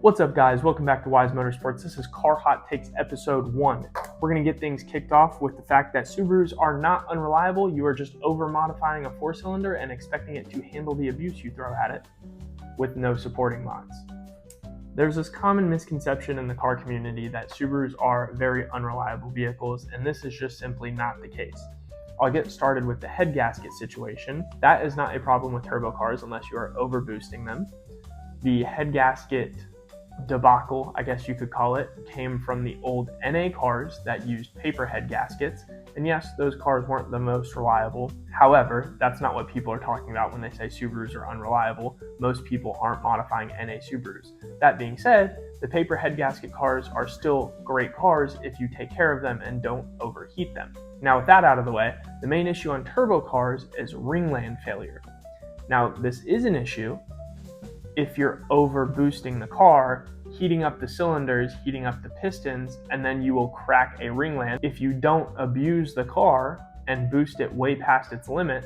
What's up, guys? Welcome back to Wise Motorsports. This is Car Hot Takes episode 1. We're going to get things kicked off with the fact that Subarus are not unreliable. You are just over-modifying a 4-cylinder and expecting it to handle the abuse you throw at it with no supporting mods. There's this common misconception in the car community that Subarus are very unreliable vehicles, and this is just simply not the case. I'll get started with the head gasket situation. That is not a problem with turbo cars unless you are over-boosting them. The head gasket debacle, I guess you could call it, came from the old NA cars that used paper head gaskets. And yes, those cars weren't the most reliable. However, that's not what people are talking about when they say Subarus are unreliable. Most people aren't modifying NA Subarus. That being said, the paper head gasket cars are still great cars if you take care of them and don't overheat them. Now, with that out of the way, the main issue on turbo cars is ringland failure. Now, this is an issue if you're over boosting the car, heating up the cylinders, heating up the pistons, and then you will crack a ringland. If you don't abuse the car and boost it way past its limit,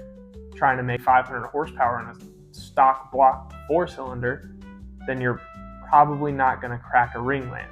trying to make 500 horsepower on a stock block 4-cylinder, then you're probably not going to crack a ringland.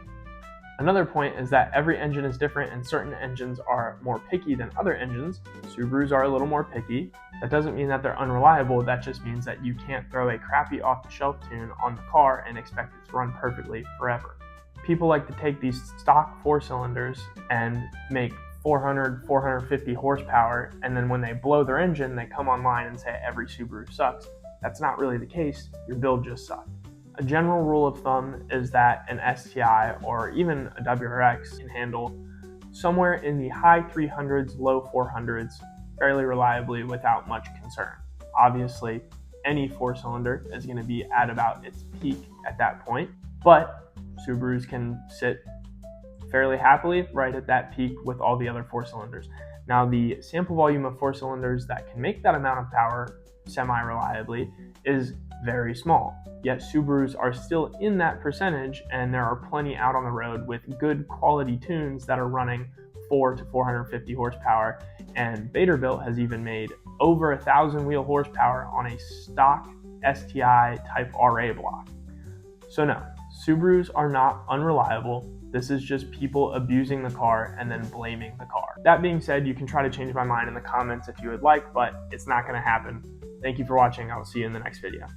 Another point is that every engine is different and certain engines are more picky than other engines. Subarus are a little more picky. That doesn't mean that they're unreliable, that just means that you can't throw a crappy off-the-shelf tune on the car and expect it to run perfectly forever. People like to take these stock 4-cylinders and make 400, 450 horsepower, and then when they blow their engine, they come online and say every Subaru sucks. That's not really the case, your build just sucked. A general rule of thumb is that an STI or even a WRX can handle somewhere in the high 300s, low 400s fairly reliably without much concern. Obviously, any 4-cylinder is going to be at about its peak at that point, but Subarus can sit fairly happily right at that peak with all the other 4-cylinders. Now, the sample volume of 4-cylinders that can make that amount of power semi-reliably is very small, yet Subarus are still in that percentage, and there are plenty out on the road with good quality tunes that are running 4 to 450 horsepower, and Baderbilt has even made over 1,000 wheel horsepower on a stock STI type RA block. So no, Subarus are not unreliable. This is just people abusing the car and then blaming the car. That being said, you can try to change my mind in the comments if you would like, but it's not going to happen. Thank you for watching. I will see you in the next video.